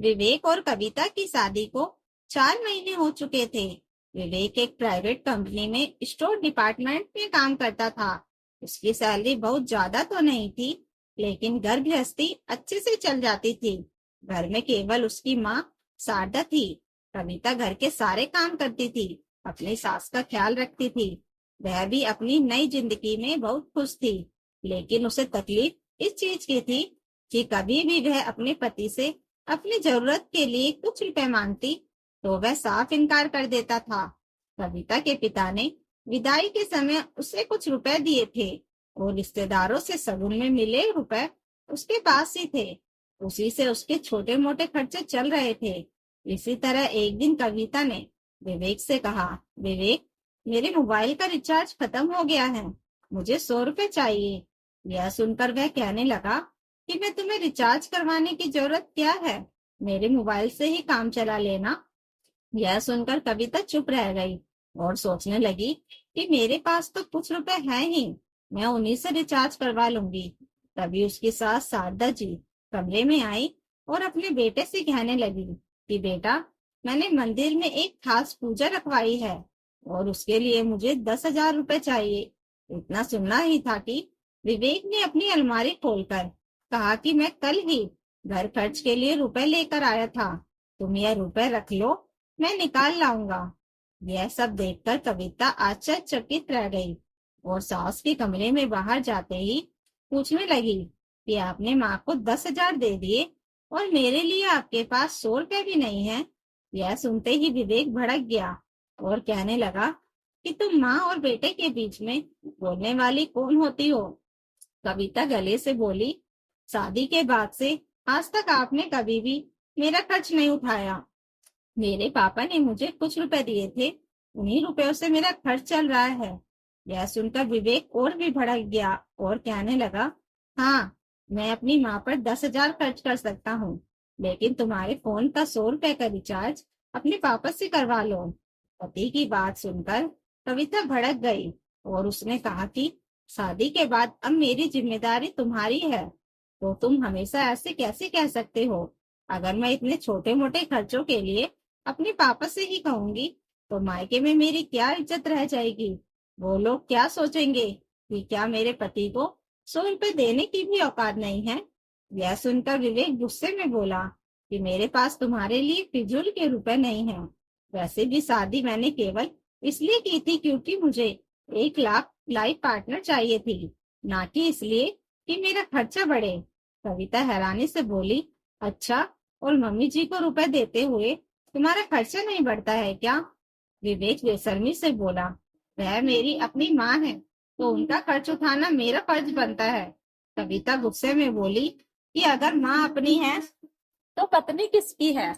विवेक और कविता की शादी को 4 महीने हो चुके थे। विवेक एक प्राइवेट कंपनी में स्टोर डिपार्टमेंट में काम करता था। उसकी सैलरी बहुत ज्यादा तो नहीं थी, लेकिन घर गृहस्थी अच्छे से चल जाती थी। घर में केवल उसकी माँ शारदा थी। कविता घर के सारे काम करती थी, अपनी सास का ख्याल रखती थी। वह भी अपनी नई जिंदगी में बहुत खुश थी, लेकिन उसे तकलीफ इस चीज की थी कि कभी भी वह अपने पति से अपनी जरूरत के लिए कुछ रुपए मांगती तो वह साफ इनकार कर देता था। कविता के पिता ने विदाई के समय उसे कुछ रुपए दिए थे और रिश्तेदारों से शगुन में मिले रुपए उसके पास ही थे। उसी से उसके छोटे मोटे खर्चे चल रहे थे। इसी तरह एक दिन कविता ने विवेक से कहा, विवेक, मेरे मोबाइल का रिचार्ज खत्म हो गया है, मुझे 100 रुपए चाहिए। यह सुनकर वह कहने लगा कि मैं तुम्हें रिचार्ज करवाने की जरूरत क्या है, मेरे मोबाइल से ही काम चला लेना। यह सुनकर कविता चुप रह गई और सोचने लगी कि मेरे पास तो कुछ रुपए हैं ही, मैं उन्हीं से रिचार्ज करवा लूंगी। तभी उसकी सास शारदा जी कमरे में आई और अपने बेटे से कहने लगी कि बेटा, मैंने मंदिर में एक खास पूजा रखवाई है और उसके लिए मुझे 10,000 रुपए चाहिए। इतना सुनना ही था कि विवेक ने अपनी अलमारी खोलकर कहा कि मैं कल ही घर खर्च के लिए रुपए लेकर आया था, तुम यह रुपए रख लो, मैं निकाल लाऊंगा। यह सब देखकर कविता आश्चर्यचकित रह गई और सास के कमरे में बाहर जाते ही पूछने लगी कि आपने माँ को 10,000 दे दिए और मेरे लिए आपके पास 100 रुपए भी नहीं है। यह सुनते ही विवेक भड़क गया और कहने लगा कि तुम माँ और बेटे के बीच में बोलने वाली कौन होती हो। कविता गले से बोली, शादी के बाद से आज तक आपने कभी भी मेरा खर्च नहीं उठाया। मेरे पापा ने मुझे कुछ रुपए दिए थे, उन्हीं रुपयों से मेरा खर्च चल रहा है। यह सुनकर विवेक और भी भड़क गया और कहने लगा, हाँ, मैं अपनी माँ पर 10,000 खर्च कर सकता हूँ, लेकिन तुम्हारे फोन का 100 रुपए का रिचार्ज अपने पापा से करवा लो। पति की बात सुनकर कविता भड़क गई और उसने कहा कि शादी के बाद अब मेरी जिम्मेदारी तुम्हारी है, तो तुम हमेशा ऐसे कैसे कह सकते हो। अगर मैं इतने छोटे मोटे खर्चों के लिए अपने पापा से ही कहूंगी तो मायके में मेरी क्या इज्जत रह जाएगी। वो लोग क्या सोचेंगे कि क्या मेरे पति को 100 रुपए देने की भी औकात नहीं है। यह सुनकर विवेक गुस्से में बोला कि मेरे पास तुम्हारे लिए फिजूल के रुपए नहीं है। वैसे भी शादी मैंने केवल इसलिए की थी क्योंकि मुझे 1 लाख लाइफ पार्टनर चाहिए थी, ना कि इसलिए कि मेरा खर्चा बढ़े। कविता हैरानी से बोली, अच्छा, और मम्मी जी को रुपए देते हुए तुम्हारा खर्चा नहीं बढ़ता है क्या। विवेक बेशर्मी से बोला, वह मेरी अपनी माँ है तो उनका खर्च उठाना मेरा फर्ज बनता है। कविता गुस्से में बोली कि अगर माँ अपनी है तो पत्नी किसकी है।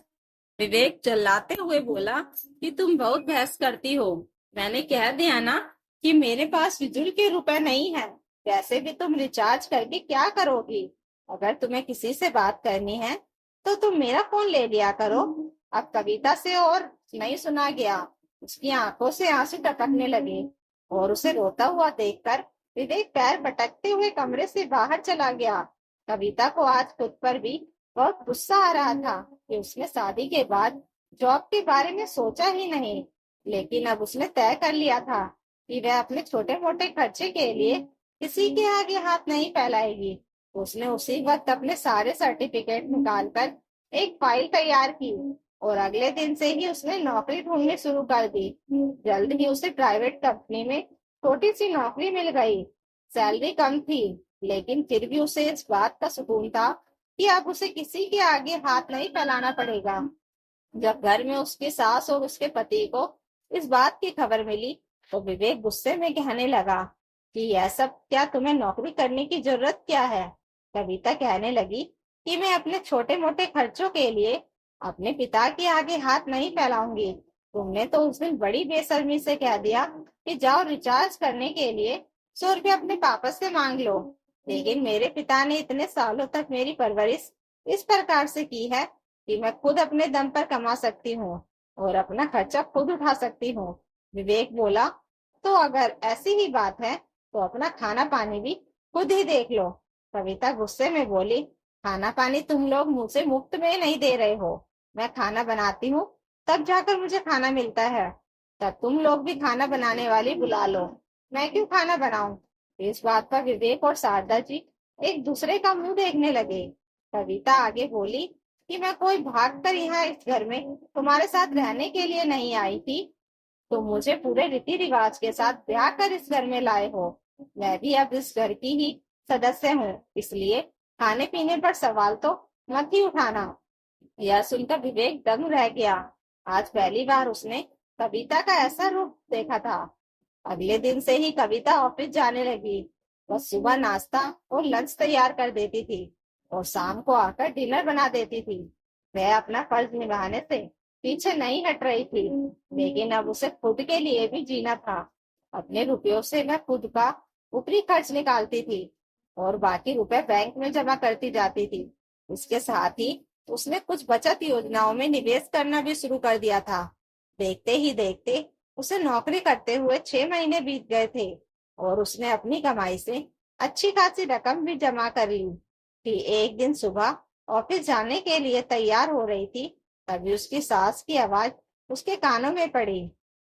विवेक चिल्लाते हुए बोला कि तुम बहुत बहस करती हो, मैंने कह दिया ना कि मेरे पास फिजूल के रुपए नहीं है। वैसे भी तुम रिचार्ज करके क्या करोगी। अगर तुम्हें किसी से बात करनी है तो तुम मेरा फोन ले लिया करो। अब कविता से और नहीं सुना गया। उसकी आंखों से आंसू टपकने लगे और उसे रोता हुआ देखकर विवेक पैर पटकते हुए कमरे से बाहर चला गया। कविता को आज खुद पर भी बहुत गुस्सा आ रहा था कि उसने शादी के बाद जॉब के बारे में सोचा ही नहीं, लेकिन अब उसने तय कर लिया था कि वह अपने छोटे मोटे खर्चे के लिए किसी के आगे हाथ नहीं फैलाएगी। उसने उसी वक्त अपने सारे सर्टिफिकेट निकालकर एक फाइल तैयार की और अगले दिन से ही उसने नौकरी ढूंढनी शुरू कर दी। जल्द ही उसे प्राइवेट कंपनी में छोटी सी नौकरी मिल गई। सैलरी कम थी, लेकिन फिर भी उसे इस बात का सुकून था कि अब उसे किसी के आगे हाथ नहीं फैलाना पड़ेगा। जब घर में उसकी सास और उसके पति को इस बात की खबर मिली तो विवेक गुस्से में कहने लगा कि यह सब क्या, तुम्हें नौकरी करने की जरूरत क्या है। कविता कहने लगी कि मैं अपने छोटे मोटे खर्चों के लिए अपने पिता के आगे हाथ नहीं फैलाऊंगी। तुमने तो उस दिन बड़ी बेशर्मी से कह दिया कि जाओ रिचार्ज करने के लिए 100 रुपये अपने पापा से मांग लो, लेकिन मेरे पिता ने इतने सालों तक मेरी परवरिश इस प्रकार से की है कि मैं खुद अपने दम पर कमा सकती हूँ और अपना खर्चा खुद उठा सकती हूँ। विवेक बोला, तो अगर ऐसी ही बात है तो अपना खाना पानी भी खुद ही देख लो। कविता गुस्से में बोली, खाना पानी तुम लोग मुझसे मुफ्त में नहीं दे रहे हो। मैं खाना बनाती हूँ, तब जाकर मुझे खाना मिलता है। तब तुम लोग भी खाना बनाने वाली बुला लो। मैं क्यों खाना बनाऊं? इस बात पर विवेक और शारदा जी एक दूसरे का मुंह देखने लगे। कविता आगे बोली कि मैं कोई भाग कर यहाँ इस घर में तुम्हारे साथ रहने के लिए नहीं आई थी। तुम मुझे पूरे रीति रिवाज के साथ ब्याह कर इस घर में लाए हो। मैं भी अब इस घर की ही सदस्य हूँ, इसलिए खाने पीने पर सवाल तो मत ही उठाना। यह सुनकर विवेक दंग रह गया। आज पहली बार उसने कविता का ऐसा रूप देखा था। अगले दिन से ही कविता ऑफिस जाने लगी। वह सुबह नाश्ता और लंच तैयार कर देती थी और शाम को आकर डिनर बना देती थी। वह अपना फर्ज निभाने से पीछे नहीं हट रही थी, लेकिन अब उसे खुद के लिए भी जीना था। अपने रुपयों से वह खुद का ऊपरी खर्च निकालती थी और बाकी रुपए बैंक में जमा करती जाती थी। इसके साथ ही उसने कुछ बचत योजनाओं में निवेश करना भी शुरू कर दिया था। देखते ही देखते उसे नौकरी करते हुए 6 महीने बीत गए थे और उसने अपनी कमाई से अच्छी खासी रकम भी जमा कर ली थी। एक दिन सुबह ऑफिस जाने के लिए तैयार हो रही थी, तभी उसकी सास की आवाज उसके कानों में पड़ी।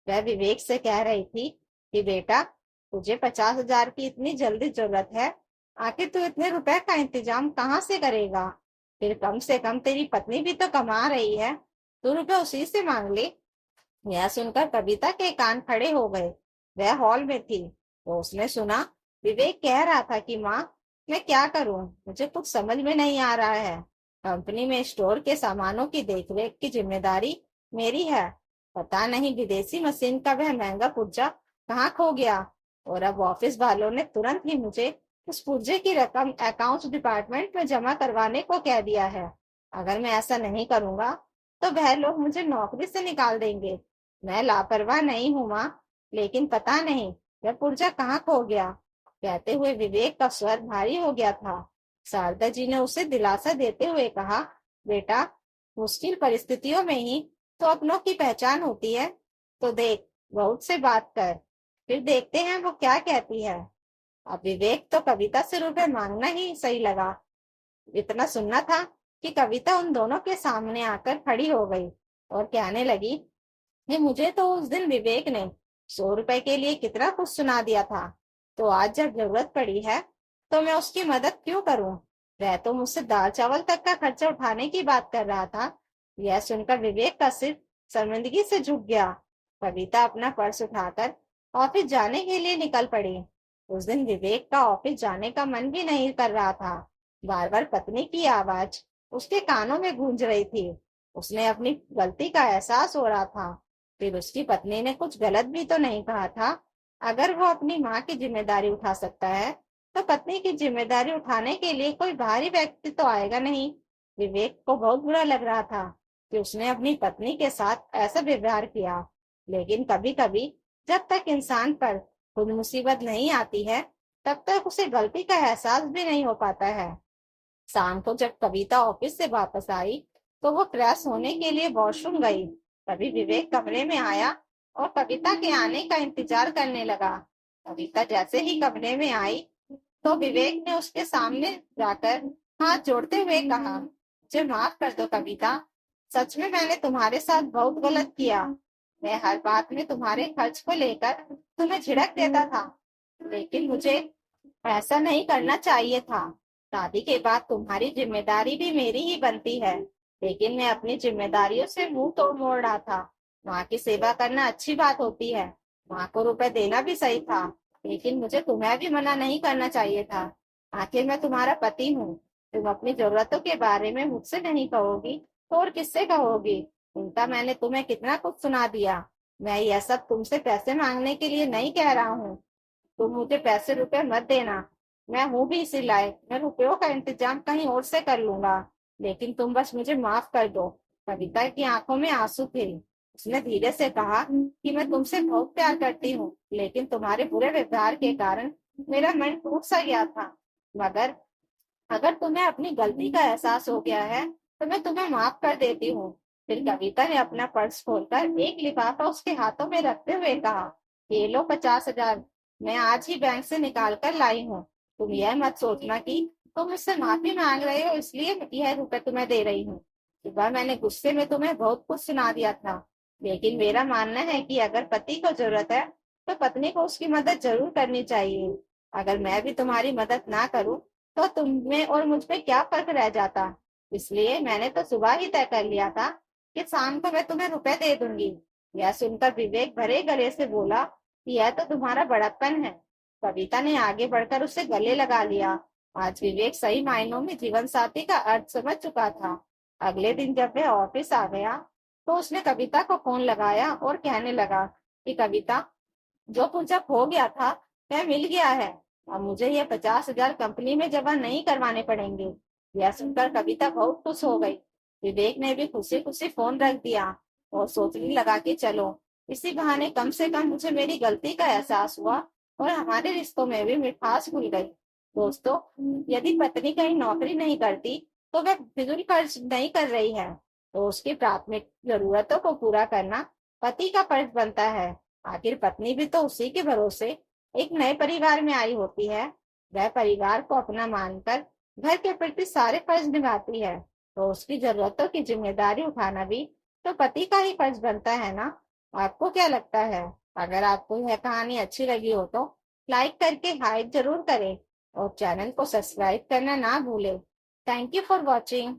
वह विवेक से कह रही थी कि बेटा, तुझे 50,000 की इतनी जल्दी जरूरत है, आखिर तू इतने रुपए का इंतजाम कहाँ से करेगा? फिर कम से कम तेरी पत्नी भी तो कमा रही है, तू रुपए उसी से मांग ले। यह सुनकर कविता के कान खड़े हो गए। वह हॉल में थी तो उसने सुना विवेक कह रहा था कि माँ, मैं क्या करूं, मुझे कुछ समझ में नहीं आ रहा है। कंपनी में स्टोर के सामानों की देखरेख की जिम्मेदारी मेरी है। पता नहीं विदेशी मशीन का वह महंगा पुर्जा कहाँ खो गया, और अब ऑफिस वालों ने तुरंत ही मुझे उस पुर्जे की रकम अकाउंट्स डिपार्टमेंट में जमा करवाने को कह दिया है। अगर मैं ऐसा नहीं करूंगा तो वह लोग मुझे नौकरी से निकाल देंगे। मैं लापरवाह नहीं हूँ माँ, लेकिन पता नहीं वह पुर्जा कहाँ खो गया। कहते हुए विवेक का स्वर भारी हो गया था। शारदा जी ने उसे दिलासा देते हुए कहा, बेटा, मुश्किल परिस्थितियों में ही तो अपनों की पहचान होती है। तो देख, बहुत से बात कर, फिर देखते हैं वो क्या कहती है। अब विवेक तो कविता से रुपए मांगना ही सही लगा। इतना सुनना था कि कविता उन दोनों के सामने आकर खड़ी हो गई और कहने लगी कि मुझे तो उस दिन विवेक ने 100 रुपए के लिए कितना कुछ सुना दिया था, तो आज जब जरूरत पड़ी है तो मैं उसकी मदद क्यों करूं? वह तो मुझसे दाल चावल तक का खर्चा उठाने की बात कर रहा था। यह सुनकर विवेक का सिर शर्मिंदगी से झुक गया। कविता अपना पर्स उठाकर ऑफिस जाने के लिए निकल पड़ी। उस दिन विवेक का ऑफिस जाने का मन भी नहीं कर रहा था। बार बार पत्नी की आवाज उसके कानों में गूंज रही थी। उसने अपनी गलती का एहसास हो रहा था। फिर उसकी पत्नी ने कुछ गलत भी तो नहीं कहा था। अगर वो अपनी माँ की जिम्मेदारी उठा सकता है, तो पत्नी की जिम्मेदारी उठाने के लिए कोई बाहरी व्यक्ति तो आएगा नहीं। विवेक को बहुत बुरा लग रहा था कि उसने अपनी पत्नी के साथ ऐसा व्यवहार किया। लेकिन कभी कभी जब तक इंसान पर खुद मुसीबत नहीं आती है, तब तक उसे गलती का एहसास भी नहीं हो पाता है। शाम को जब कविता ऑफिस से वापस आई तो वो फ्रेश होने के लिए वॉशरूम गई। तभी विवेक कमरे में आया और कविता के आने का इंतजार करने लगा। कविता जैसे ही कमरे में आई तो विवेक ने उसके सामने जाकर हाथ जोड़ते हुए कहा, मुझे माफ कर दो कविता, सच में मैंने तुम्हारे साथ बहुत गलत किया। मैं हर बात में तुम्हारे खर्च को लेकर तुम्हें झिड़क देता था, लेकिन मुझे ऐसा नहीं करना चाहिए था। शादी के बाद तुम्हारी जिम्मेदारी भी मेरी ही बनती है, लेकिन मैं अपनी जिम्मेदारियों से मुंह तोड़ मोड़ रहा था। माँ की सेवा करना अच्छी बात होती है, माँ को रुपए देना भी सही था, लेकिन मुझे तुम्हें भी मना नहीं करना चाहिए था। आखिर मैं तुम्हारा पति हूँ। तुम अपनी जरूरतों के बारे में मुझसे नहीं कहोगी तो और किससे कहोगी? उल्टा मैंने तुम्हें कितना कुछ सुना दिया। मैं यह सब तुमसे पैसे मांगने के लिए नहीं कह रहा हूँ। तुम मुझे पैसे रुपए मत देना, मैं हूँ भी इसी लायक, मैं रुपयों का इंतजाम कहीं और से कर लूंगा, लेकिन तुम बस मुझे माफ कर दो। कविता की आंखों में आंसू थे। उसने धीरे से कहा कि मैं तुमसे बहुत प्यार करती हूँ, लेकिन तुम्हारे बुरे व्यवहार के कारण मेरा मन टूट सा गया था। मगर अगर तुम्हें अपनी गलती का एहसास हो गया है तो मैं तुम्हें माफ कर देती हूँ। फिर कविता ने अपना पर्स खोलकर एक लिफाफा उसके हाथों में रखते हुए कहा, ये लो 50,000, मैं आज ही बैंक से निकाल कर लाई हूँ। तुम यह मत सोचना कि तुम मुझसे माफी मांग रहे हो इसलिए यह रुपए तुम्हें दे रही हूँ। सुबह मैंने गुस्से में तुम्हें बहुत कुछ सुना दिया था, लेकिन मेरा मानना है कि अगर पति को जरूरत है तो पत्नी को उसकी मदद जरूर करनी चाहिए। अगर मैं भी तुम्हारी मदद ना करूं तो तुम में और मुझ में क्या फर्क रह जाता। इसलिए मैंने तो सुबह ही तय कर लिया था कि शाम को मैं तुम्हें रुपए दे दूंगी। यह सुनकर विवेक भरे गले से बोला कि यह तो तुम्हारा बड़प्पन है। कविता ने आगे बढ़कर उसे गले लगा लिया। आज विवेक सही मायनों में जीवन साथी का अर्थ समझ चुका था। अगले दिन जब वह ऑफिस आ गया तो उसने कविता को फोन लगाया और कहने लगा कि कविता, जो पूछा खो गया था वह मिल गया है। अब मुझे ये 50,000 कंपनी में जमा नहीं करवाने पड़ेंगे। यह सुनकर कविता बहुत खुश हो गई। विवेक ने भी खुशी खुशी फोन रख दिया और सोचने लगा कि चलो, इसी बहाने कम से कम मुझे मेरी गलती का एहसास हुआ और हमारे रिश्तों में भी मिठास घुल गई। दोस्तों, यदि पत्नी कहीं नौकरी नहीं करती तो वह फिजूल खर्च नहीं कर रही है, तो उसकी प्राथमिक जरूरतों को पूरा करना पति का फर्ज बनता है। आखिर पत्नी भी तो उसी के भरोसे एक नए परिवार में आई होती है। वह परिवार को अपना मानकर घर के प्रति सारे फर्ज निभाती है, तो उसकी जरूरतों की जिम्मेदारी उठाना भी तो पति का ही फर्ज बनता है ना। आपको क्या लगता है? अगर आपको यह कहानी अच्छी लगी हो तो लाइक करके हाइप जरूर करें और चैनल को सब्सक्राइब करना ना भूलें। Thank you for watching.